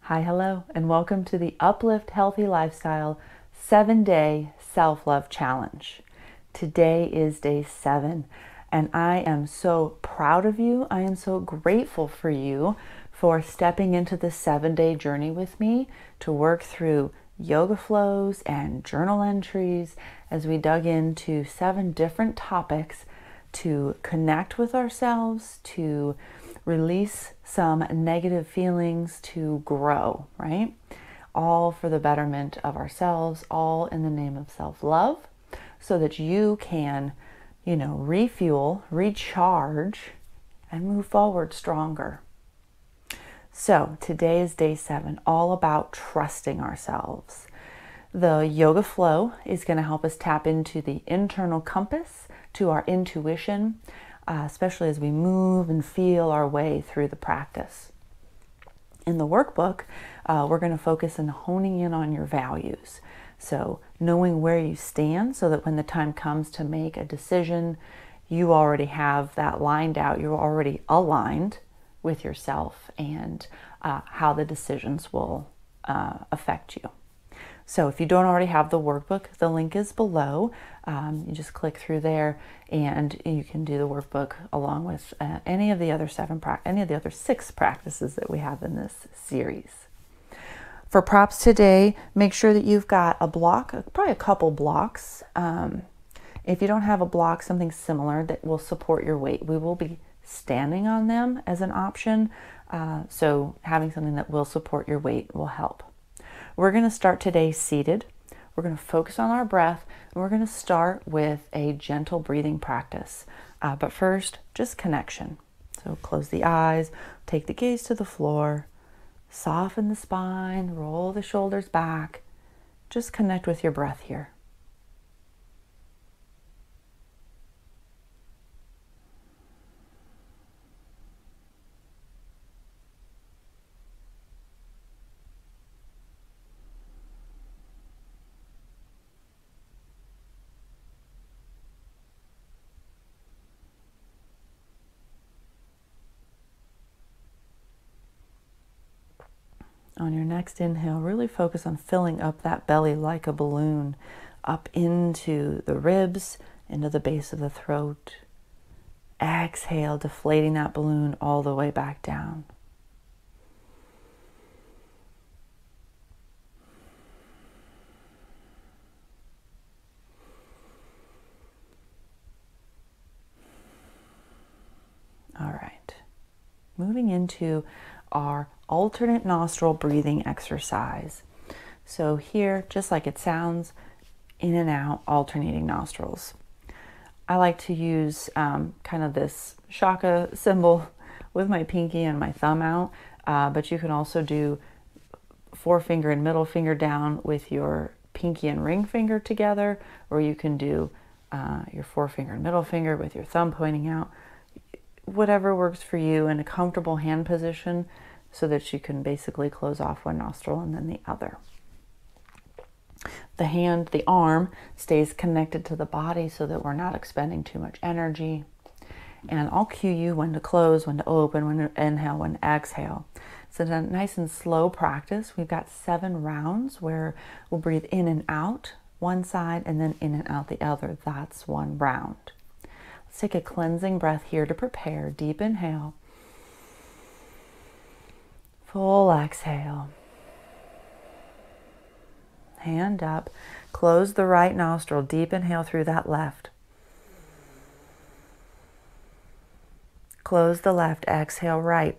Hi, hello, and welcome to the UPLIFT Healthy Lifestyle 7-Day Self-Love Challenge. Today is day 7, and I am so proud of you. I am so grateful for you for stepping into the 7-day journey with me to work through yoga flows and journal entries as we dug into 7 different topics to connect with ourselves, to release some negative feelings, to grow, right? All for the betterment of ourselves, all in the name of self-love, so that you can, refuel, recharge, and move forward stronger. So today is day 7, all about trusting ourselves. The yoga flow is going to help us tap into the internal compass, to our intuition, especially as we move and feel our way through the practice. In the workbook, we're going to focus on honing in on your values. So knowing where you stand so that when the time comes to make a decision, you already have that lined out. You're already aligned with yourself and how the decisions will affect you. So if you don't already have the workbook, the link is below. You just click through there and you can do the workbook along with any of the other 6 practices that we have in this series. For props today, make sure that you've got a block, probably a couple blocks. If you don't have a block, something similar that will support your weight. We will be standing on them as an option, so having something that will support your weight will help. We're going to start today seated. We're going to focus on our breath, and we're going to start with a gentle breathing practice. But first, just connection. So close the eyes, take the gaze to the floor, soften the spine, roll the shoulders back. Just connect with your breath here. On your next inhale, really focus on filling up that belly like a balloon, up into the ribs, into the base of the throat. Exhale, deflating that balloon all the way back down. All right, moving into our alternate nostril breathing exercise. So here, just like it sounds, in and out, alternating nostrils. I like to use kind of this shaka symbol with my pinky and my thumb out, but you can also do forefinger and middle finger down with your pinky and ring finger together, or you can do your forefinger and middle finger with your thumb pointing out. Whatever works for you in a comfortable hand position so that you can basically close off one nostril and then the other. The arm stays connected to the body so that we're not expending too much energy. And I'll cue you when to close, when to open, when to inhale, when to exhale. So it's a nice and slow practice. We've got 7 rounds where we'll breathe in and out one side and then in and out the other. That's 1 round. Let's take a cleansing breath here to prepare. Deep inhale. Full exhale. Hand up. Close the right nostril. Deep inhale through that left. Close the left. Exhale right.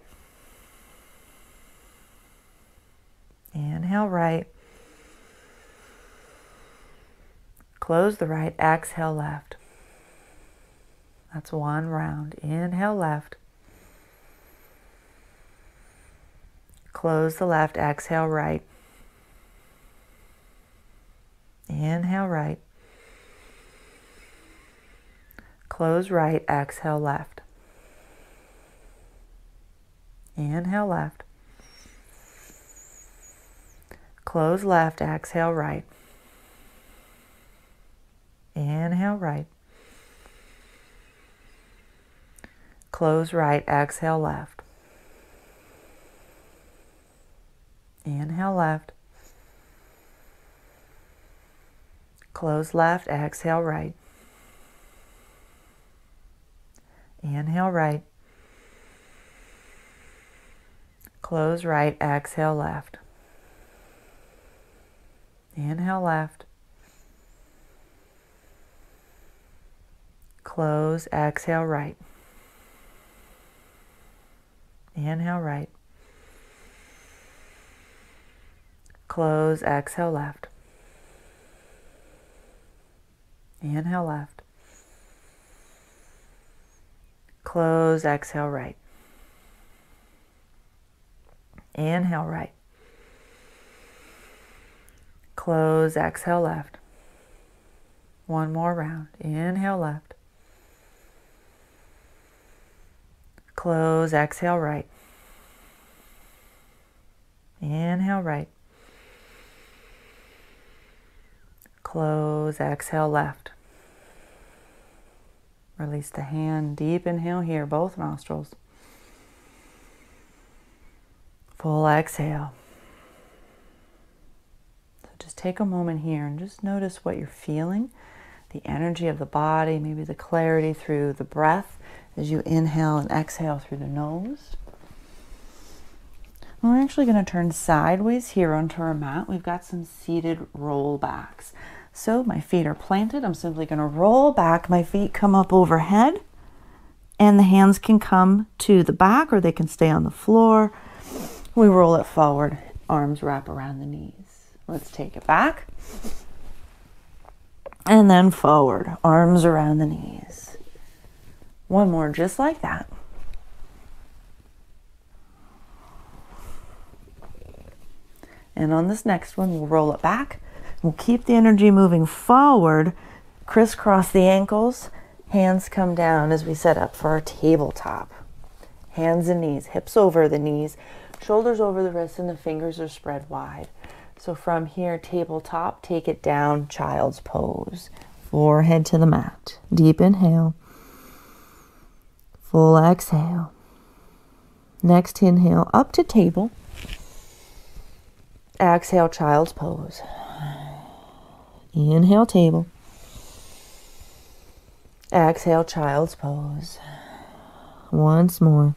Inhale right. Close the right. Exhale left. That's 1 round. Inhale left. Close the left. Exhale right. Inhale right. Close right. Exhale left. Inhale left. Close left. Exhale right. Inhale right. Close right. Exhale left. Inhale left. Close left, exhale right. Inhale right. Close right, exhale left. Inhale left. Close, exhale right. Inhale right. Close, exhale left. Inhale left. Close, exhale right. Inhale right. Close, exhale left. One more round. Inhale left. Close, exhale right. Inhale right. Close, exhale left. Release the hand. Deep inhale here, both nostrils. Full exhale. So just take a moment here and just notice what you're feeling. The energy of the body, maybe the clarity through the breath as you inhale and exhale through the nose. We're actually going to turn sideways here onto our mat. We've got some seated roll backs. So my feet are planted. I'm simply going to roll back. My feet come up overhead and the hands can come to the back or they can stay on the floor. We roll it forward. Arms wrap around the knees. Let's take it back. And then forward. Arms around the knees. One more just like that. And on this next one, we'll roll it back. We'll keep the energy moving forward, crisscross the ankles, hands come down as we set up for our tabletop. Hands and knees, hips over the knees, shoulders over the wrists, and the fingers are spread wide. So from here, tabletop, take it down, child's pose. Forehead to the mat. Deep inhale. Full exhale. Next inhale, up to table. Exhale, child's pose. Inhale, table. Exhale, child's pose. Once more.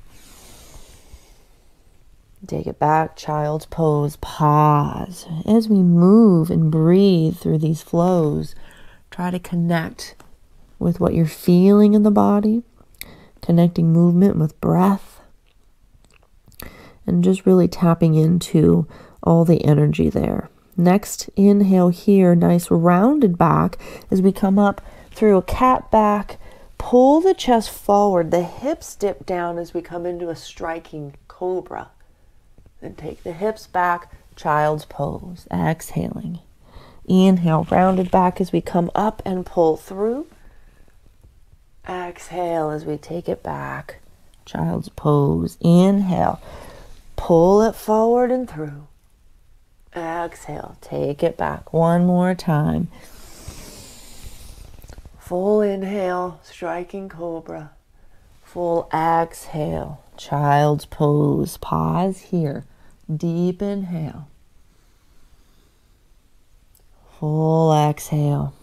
Take it back, child's pose. Pause. As we move and breathe through these flows, try to connect with what you're feeling in the body, connecting movement with breath, and just really tapping into all the energy there. Next, inhale here, nice rounded back as we come up through a cat back. Pull the chest forward, the hips dip down as we come into a striking cobra. Then take the hips back, child's pose, exhaling. Inhale, rounded back as we come up and pull through. Exhale as we take it back, child's pose. Inhale, pull it forward and through. Exhale, take it back. One more time. Full inhale, striking cobra. Full exhale, child's pose. Pause here. Deep inhale. Full exhale.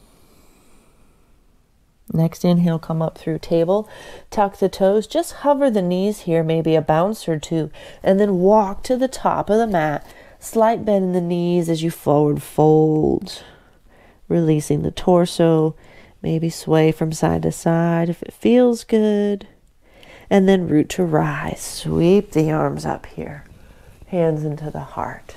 Next inhale, come up through table. Tuck the toes. Just hover the knees here, maybe a bounce or two. And then walk to the top of the mat. Slight bend in the knees as you forward fold. Releasing the torso. Maybe sway from side to side if it feels good. And then root to rise. Sweep the arms up here. Hands into the heart.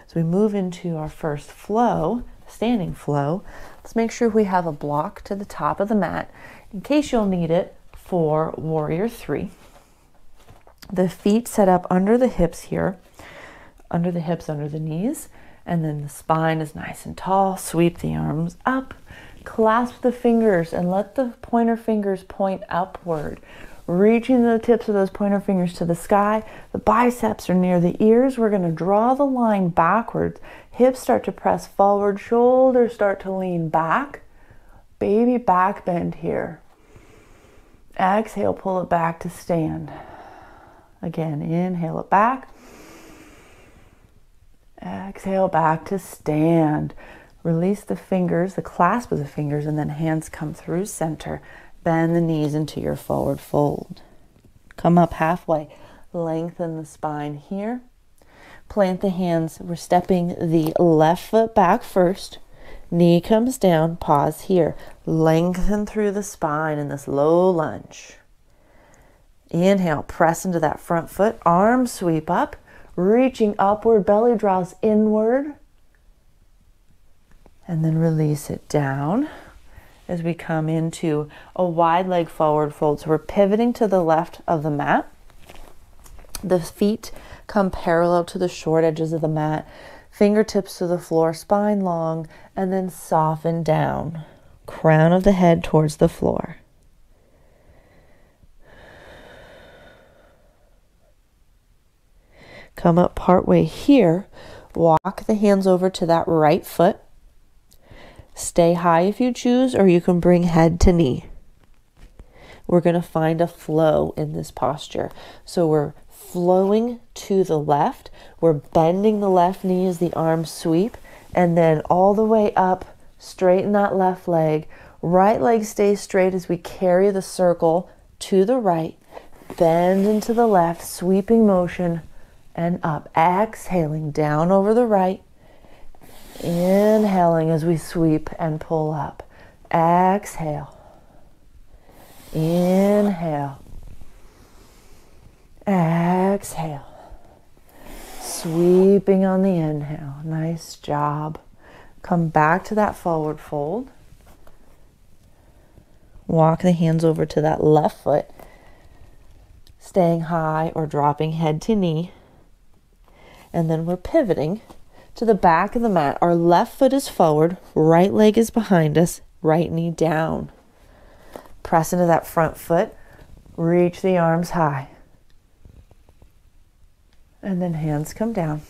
As we move into our first flow, standing flow, let's make sure we have a block to the top of the mat in case you'll need it for Warrior 3. The feet set up under the hips here. Under the hips, under the knees, and then the spine is nice and tall. Sweep the arms up, clasp the fingers, and let the pointer fingers point upward, reaching the tips of those pointer fingers to the sky. The biceps are near the ears. We're going to draw the line backwards. Hips start to press forward, shoulders start to lean back. Baby back bend here. Exhale, pull it back to stand. Again, inhale it back. Exhale back to stand. Release the fingers, the clasp of the fingers, and then hands come through center. Bend the knees into your forward fold. Come up halfway. Lengthen the spine here. Plant the hands. We're stepping the left foot back first. Knee comes down. Pause here. Lengthen through the spine in this low lunge. Inhale. Press into that front foot. Arms sweep up. Reaching upward. Belly draws inward. And then release it down as we come into a wide leg forward fold. So we're pivoting to the left of the mat. The feet come parallel to the short edges of the mat. Fingertips to the floor, spine long, and then soften down. Crown of the head towards the floor. Come up partway here. Walk the hands over to that right foot. Stay high if you choose, or you can bring head to knee. We're going to find a flow in this posture. So we're flowing to the left. We're bending the left knee as the arms sweep, and then all the way up, straighten that left leg. Right leg stays straight as we carry the circle to the right. Bend into the left, sweeping motion, and up. Exhaling down over the right. Inhaling as we sweep and pull up. Exhale. Inhale. Exhale. Sweeping on the inhale. Nice job. Come back to that forward fold. Walk the hands over to that left foot. Staying high or dropping head to knee. And then we're pivoting to the back of the mat. Our left foot is forward, right leg is behind us, right knee down. Press into that front foot, reach the arms high. And then hands come down.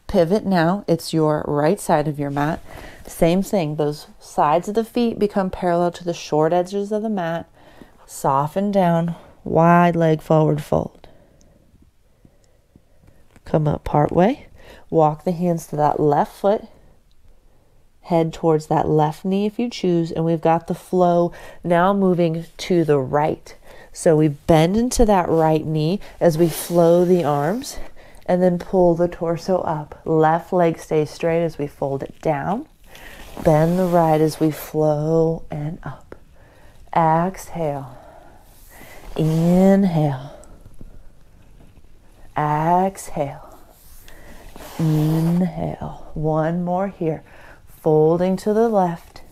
Pivot now, it's your right side of your mat. Same thing, those sides of the feet become parallel to the short edges of the mat. Soften down, wide leg forward fold. Come up part way. Walk the hands to that left foot. Head towards that left knee if you choose. And we've got the flow now moving to the right. So we bend into that right knee as we flow the arms. And then pull the torso up. Left leg stays straight as we fold it down. Bend the right as we flow and up. Exhale. Inhale. Exhale. Inhale. One more here. Folding to the left.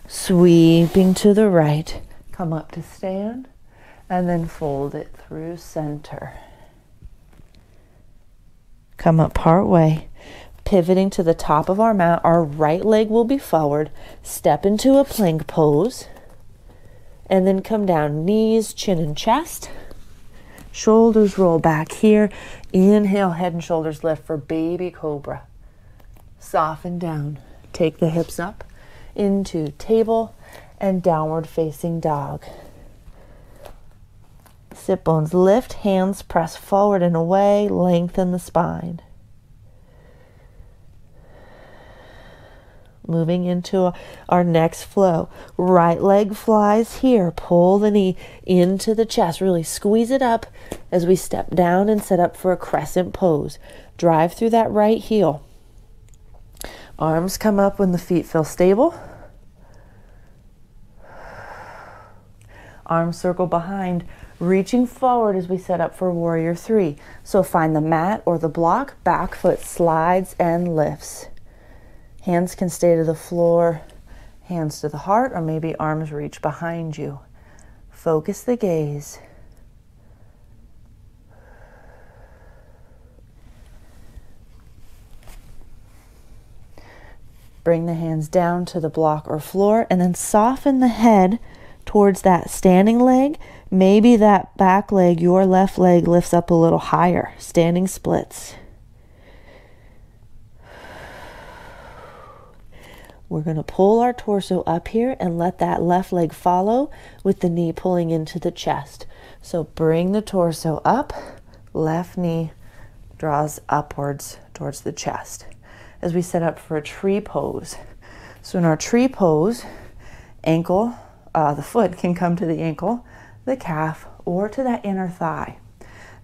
Sweeping to the right. Come up to stand. And then fold it through center. Come up part way. Pivoting to the top of our mat. Our right leg will be forward. Step into a plank pose. And then come down. Knees, chin, and chest. Shoulders roll back here. Inhale, head and shoulders lift for baby cobra. Soften down. Take the hips up into table and downward facing dog. Sit bones lift, hands press forward and away, lengthen the spine. Moving into our next flow. Right leg flies here. Pull the knee into the chest. Really squeeze it up as we step down and set up for a crescent pose. Drive through that right heel. Arms come up when the feet feel stable. Arms circle behind, reaching forward as we set up for warrior three. So find the mat or the block. Back foot slides and lifts. Hands can stay to the floor, hands to the heart, or maybe arms reach behind you. Focus the gaze. Bring the hands down to the block or floor, and then soften the head towards that standing leg. Maybe that back leg, your left leg, lifts up a little higher. Standing splits. We're going to pull our torso up here and let that left leg follow with the knee pulling into the chest. So bring the torso up, left knee draws upwards towards the chest as we set up for a tree pose. So in our tree pose, ankle, the foot can come to the ankle, the calf, or to that inner thigh.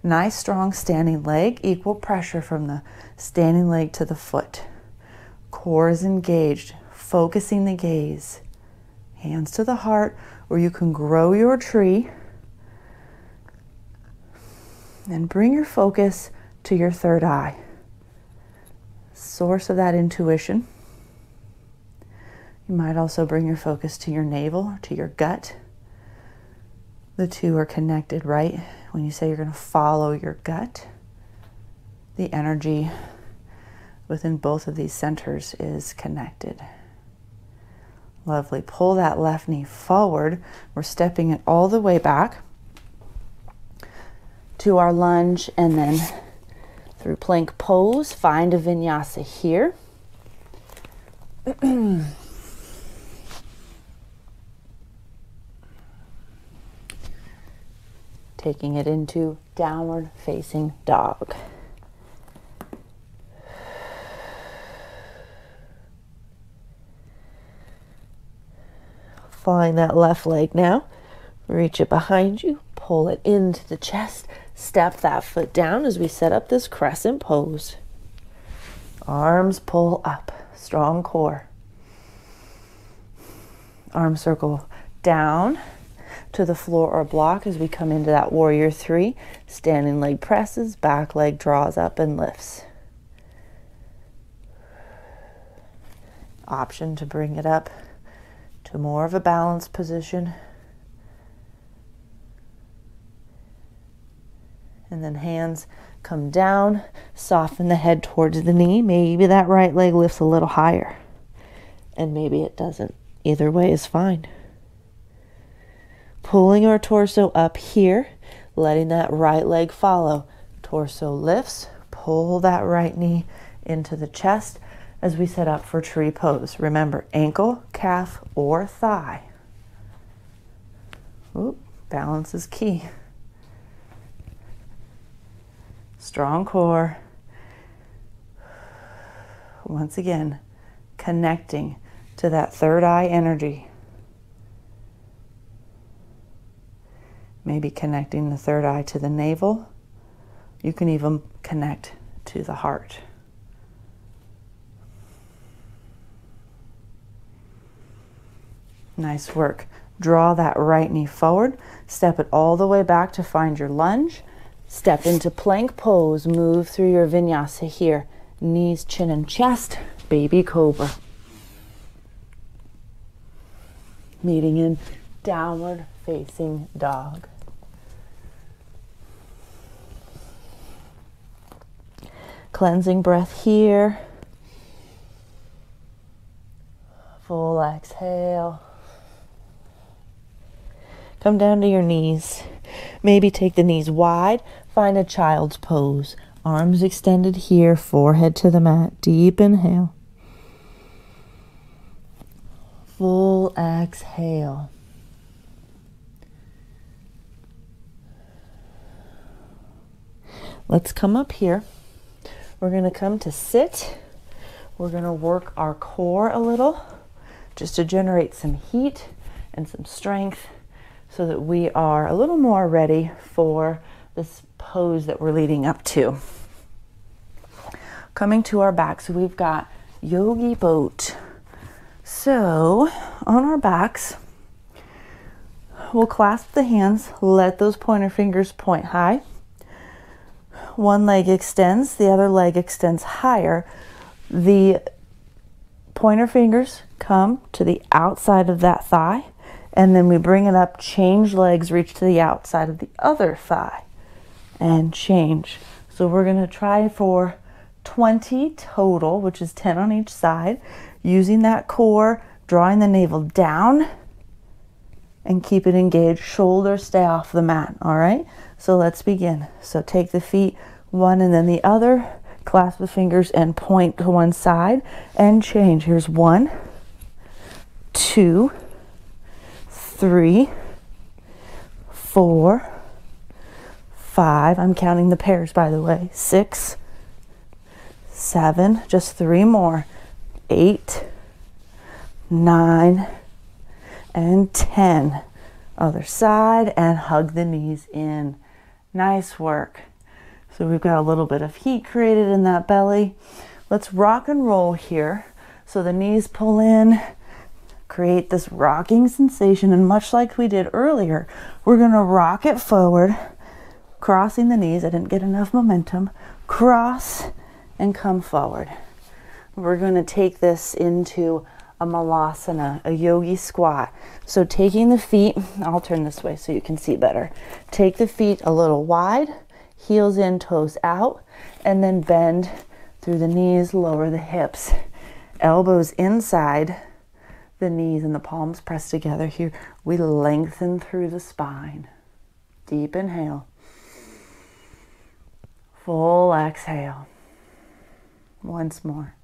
Nice strong standing leg, equal pressure from the standing leg to the foot. Core is engaged, focusing the gaze. Hands to the heart, or you can grow your tree. And bring your focus to your third eye, source of that intuition. You might also bring your focus to your navel, to your gut. The two are connected, right? When you say you're going to follow your gut, the energy within both of these centers is connected. Lovely. Pull that left knee forward. We're stepping it all the way back to our lunge, and then through plank pose, find a vinyasa here. Taking it into downward facing dog. Find that left leg now. Reach it behind you, pull it into the chest, step that foot down as we set up this crescent pose. Arms pull up, strong core. Arm circle down to the floor or block as we come into that warrior three. Standing leg presses, back leg draws up and lifts. Option to bring it up to more of a balanced position. And then hands come down, soften the head towards the knee. Maybe that right leg lifts a little higher, and maybe it doesn't. Either way is fine. Pulling our torso up here, letting that right leg follow. Torso lifts, pull that right knee into the chest as we set up for tree pose. Remember, ankle, calf, or thigh. Oop, balance is key. Strong core. Once again, connecting to that third eye energy. Maybe connecting the third eye to the navel. You can even connect to the heart. Nice work. Draw that right knee forward. Step it all the way back to find your lunge. Step into plank pose. Move through your vinyasa here. Knees, chin, and chest. Baby cobra. Meeting in downward facing dog. Cleansing breath here. Full exhale. Come down to your knees. Maybe take the knees wide. Find a child's pose. Arms extended here, forehead to the mat. Deep inhale. Full exhale. Let's come up here. We're going to come to sit. We're going to work our core a little just to generate some heat and some strength so that we are a little more ready for this pose that we're leading up to. Coming to our back, so we've got yogi boat. So on our backs, we'll clasp the hands, let those pointer fingers point high. One leg extends, the other leg extends higher. The pointer fingers come to the outside of that thigh, and then we bring it up, change legs, reach to the outside of the other thigh, and change. So we're going to try for 20 total, which is 10 on each side, using that core, drawing the navel down, and keep it engaged. Shoulders stay off the mat, all right? So let's begin. So take the feet one and then the other, clasp the fingers and point to one side and change. Here's 1, 2, 3, 4, 5. I'm counting the pairs, by the way. 6, 7, just 3 more, 8, 9, and 10. Other side, and hug the knees in. Nice work. So we've got a little bit of heat created in that belly. Let's rock and roll here. So the knees pull in, create this rocking sensation, and much like we did earlier, we're going to rock it forward, crossing the knees. I didn't get enough momentum. Cross and come forward. We're going to take this into a malasana, a yogi squat. So taking the feet, I'll turn this way so you can see better. Take the feet a little wide, heels in, toes out, and then bend through the knees, lower the hips. Elbows inside the knees and the palms pressed together here. We lengthen through the spine. Deep inhale. Full exhale. Once more.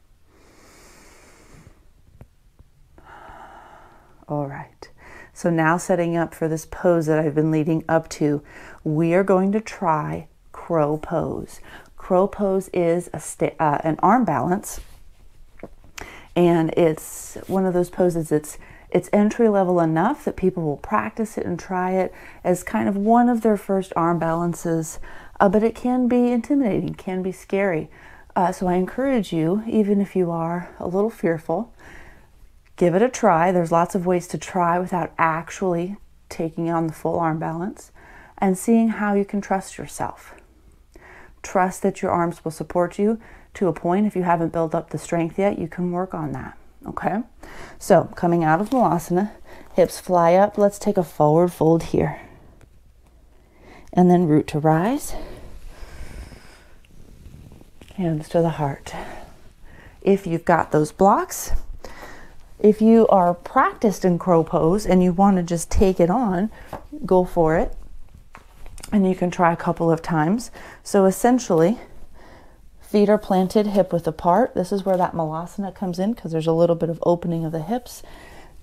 All right. So now setting up for this pose that I've been leading up to, we are going to try crow pose. Crow pose is an arm balance, and it's one of those poses. It's entry level enough that people will practice it and try it as kind of one of their first arm balances, but it can be intimidating, can be scary. So I encourage you, even if you are a little fearful, give it a try. There's lots of ways to try without actually taking on the full arm balance, and seeing how you can trust yourself. Trust that your arms will support you to a point. If you haven't built up the strength yet, you can work on that. Okay? So coming out of Malasana, hips fly up. Let's take a forward fold here. And then root to rise. Hands to the heart. If you've got those blocks, if you are practiced in crow pose and you want to just take it on, go for it. And you can try a couple of times. So essentially, feet are planted hip width apart. This is where that Malasana comes in, because there's a little bit of opening of the hips.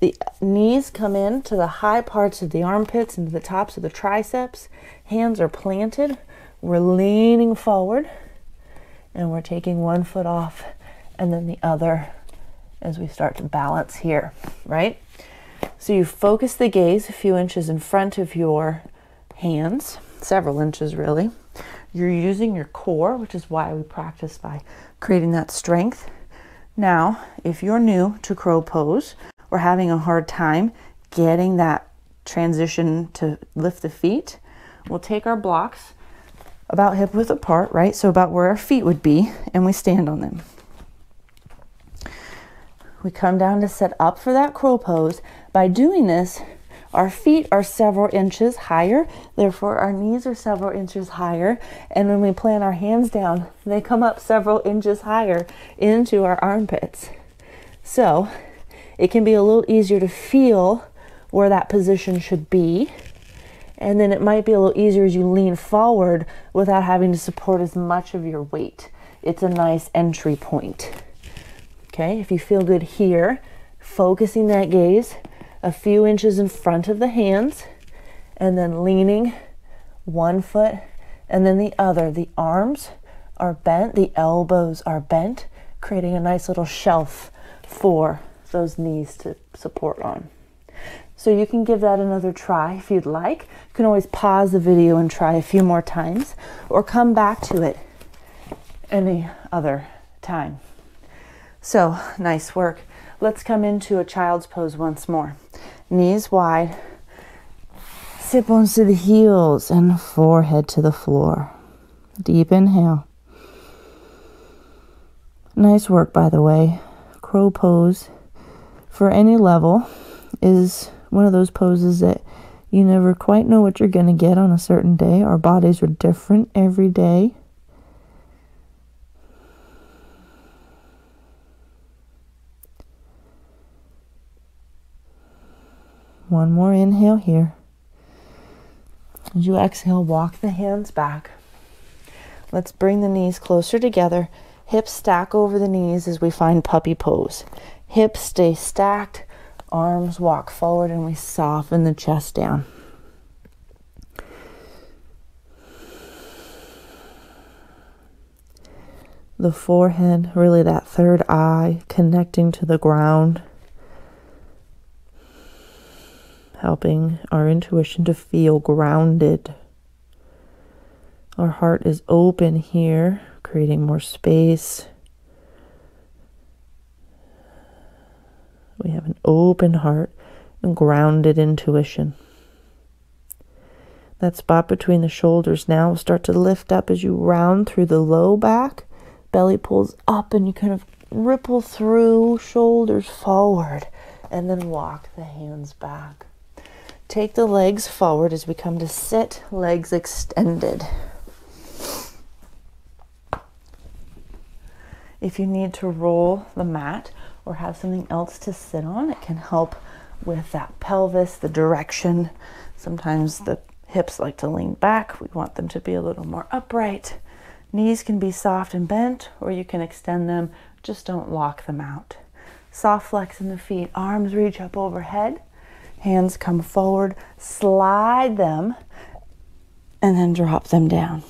The knees come in to the high parts of the armpits and to the tops of the triceps. Hands are planted. We're leaning forward, and we're taking one foot off and then the other as we start to balance here, right? So you focus the gaze a few inches in front of your hands, several inches really. You're using your core, which is why we practice by creating that strength. Now, if you're new to crow pose or having a hard time getting that transition to lift the feet, we'll take our blocks about hip width apart, right? So about where our feet would be, and we stand on them. We come down to set up for that crow pose. By doing this, our feet are several inches higher, therefore our knees are several inches higher, and when we plant our hands down, they come up several inches higher into our armpits. So it can be a little easier to feel where that position should be, and then it might be a little easier as you lean forward without having to support as much of your weight. It's a nice entry point. Okay, if you feel good here, focusing that gaze a few inches in front of the hands, and then leaning one foot and then the other. The arms are bent, the elbows are bent, creating a nice little shelf for those knees to support on. So you can give that another try if you'd like. You can always pause the video and try a few more times, or come back to it any other time. So nice work. Let's come into a child's pose once more. Knees wide, sit bones to the heels and forehead to the floor. Deep inhale. Nice work, by the way. Crow pose for any level is one of those poses that you never quite know what you're going to get on a certain day. Our bodies are different every day. One more inhale here. As you exhale, walk the hands back. Let's bring the knees closer together. Hips stack over the knees as we find puppy pose. Hips stay stacked. Arms walk forward, and we soften the chest down. the forehead, really that third eye connecting to the ground, helping our intuition to feel grounded. Our heart is open here, creating more space. We have an open heart and grounded intuition. That spot between the shoulders now will start to lift up as you round through the low back. Belly pulls up and you kind of ripple through, shoulders forward, and then walk the hands back. Take the legs forward as we come to sit, legs extended. If you need to roll the mat or have something else to sit on, it can help with that pelvis, the direction. Sometimes the hips like to lean back. We want them to be a little more upright. Knees can be soft and bent, or you can extend them. Just don't lock them out. Soft flex in the feet. Arms reach up overhead. Hands come forward. Slide them and then drop them down.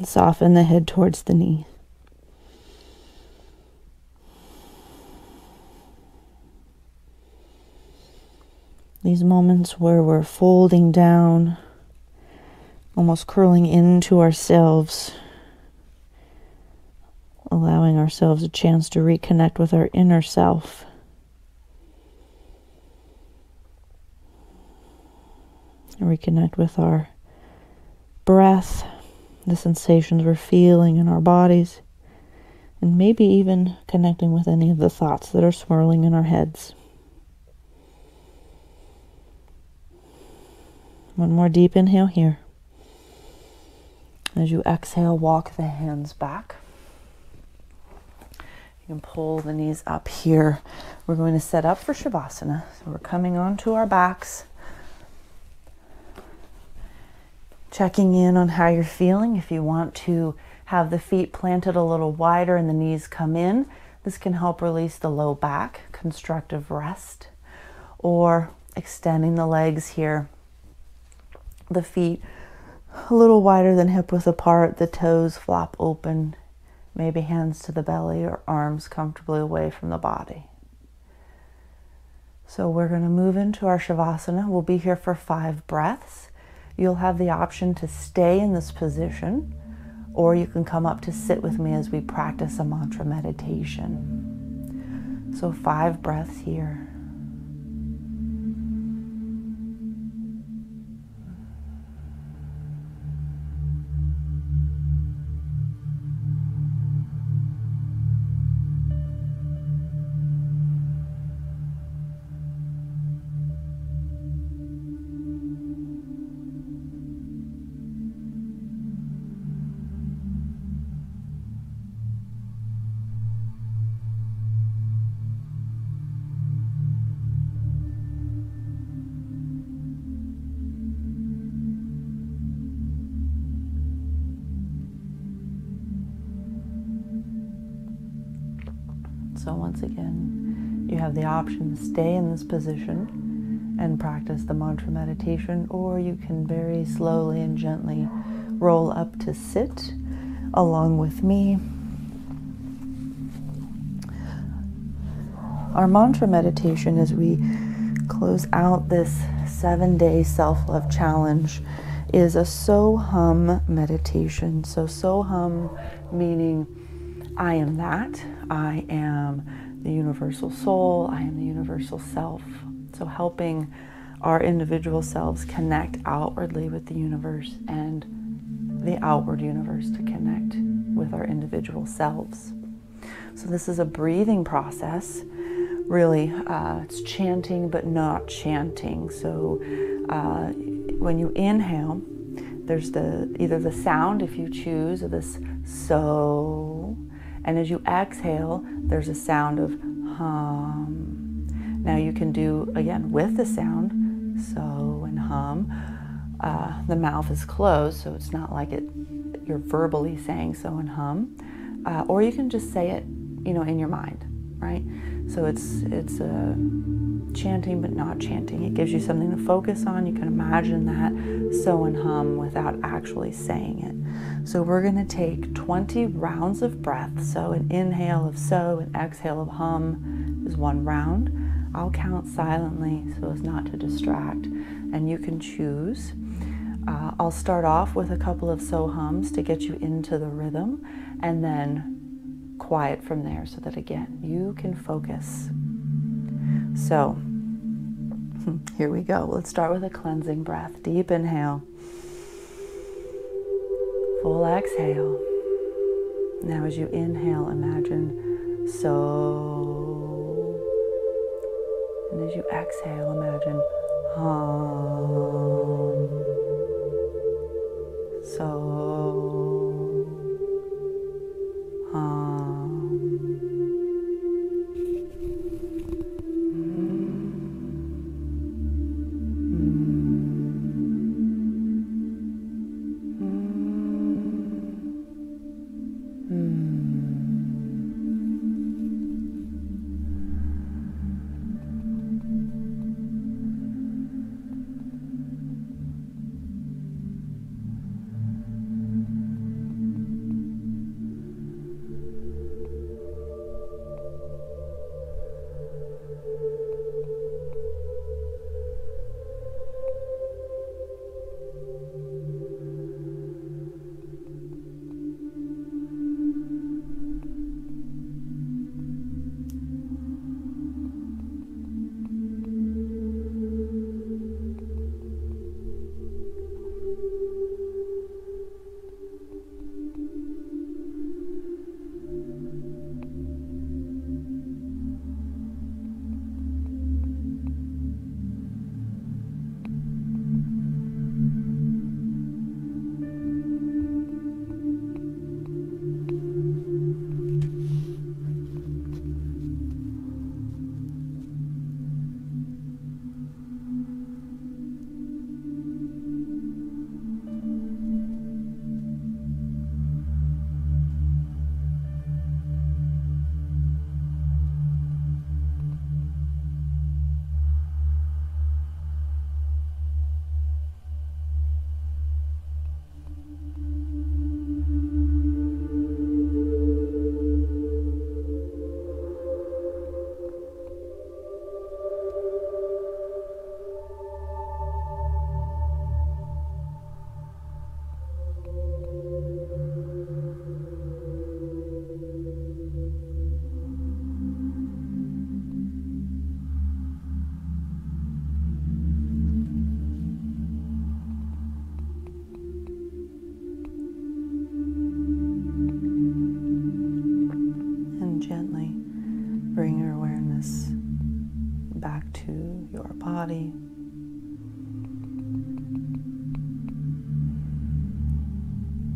Soften the head towards the knee. These moments where we're folding down, almost curling into ourselves, allowing ourselves a chance to reconnect with our inner self. Reconnect with our breath, the sensations we're feeling in our bodies, and maybe even connecting with any of the thoughts that are swirling in our heads. One more deep inhale here. As you exhale, walk the hands back. You can pull the knees up here. We're going to set up for Shavasana. So we're coming onto our backs. Checking in on how you're feeling. If you want to have the feet planted a little wider and the knees come in, this can help release the low back, constructive rest. Or extending the legs here. The feet a little wider than hip width apart, the toes flop open, maybe hands to the belly or arms comfortably away from the body. So we're going to move into our Shavasana. We'll be here for 5 breaths. You'll have the option to stay in this position, or you can come up to sit with me as we practice a mantra meditation. So 5 breaths here. So once again, you have the option to stay in this position and practice the mantra meditation, or you can very slowly and gently roll up to sit along with me. Our mantra meditation, as we close out this 7-day self-love challenge, is a so-hum meditation. So-hum meaning I am that. I am the universal soul. I am the universal self. So helping our individual selves connect outwardly with the universe and the outward universe to connect with our individual selves. So this is a breathing process. Really, it's chanting but not chanting. So when you inhale, there's either the sound, if you choose, of this so, and as you exhale, there's a sound of hum. Now you can do, again, with the sound, so and hum. The mouth is closed, so it's not like you're verbally saying so and hum. Or you can just say it, in your mind, right? So it's chanting but not chanting. It gives you something to focus on. You can imagine that so and hum without actually saying it. So we're going to take 20 rounds of breath. So an inhale of so, an exhale of hum is 1 round. I'll count silently so as not to distract, and you can choose. I'll start off with a couple of so hums to get you into the rhythm, and then quiet from there so that, again, you can focus. So here we go. Let's start with a cleansing breath. Deep inhale. Full exhale. Now as you inhale, imagine so. And as you exhale, imagine hum. So. Hum. Bring your awareness back to your body.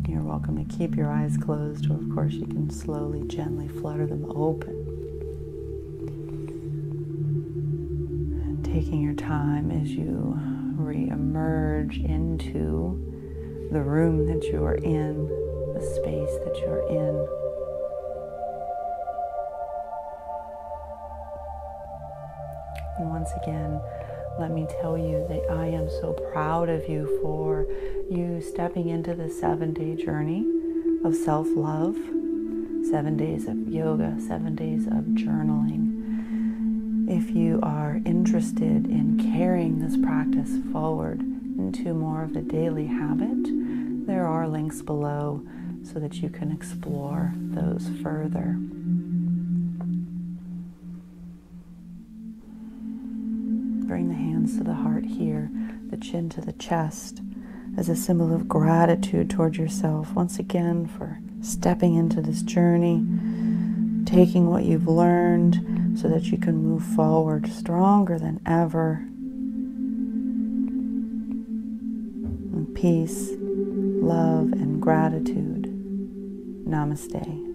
You're welcome to keep your eyes closed, or of course you can slowly, gently flutter them open. And taking your time as you re-emerge into the room that you are in, the space that you're in. And once again, let me tell you that I am so proud of you for you stepping into the 7-day journey of self-love, 7 days of yoga, 7 days of journaling. If you are interested in carrying this practice forward into more of a daily habit, there are links below so that you can explore those further. Bring the hands to the heart here, the chin to the chest, as a symbol of gratitude toward yourself, once again, for stepping into this journey, taking what you've learned so that you can move forward stronger than ever. In peace, love, and gratitude. Namaste.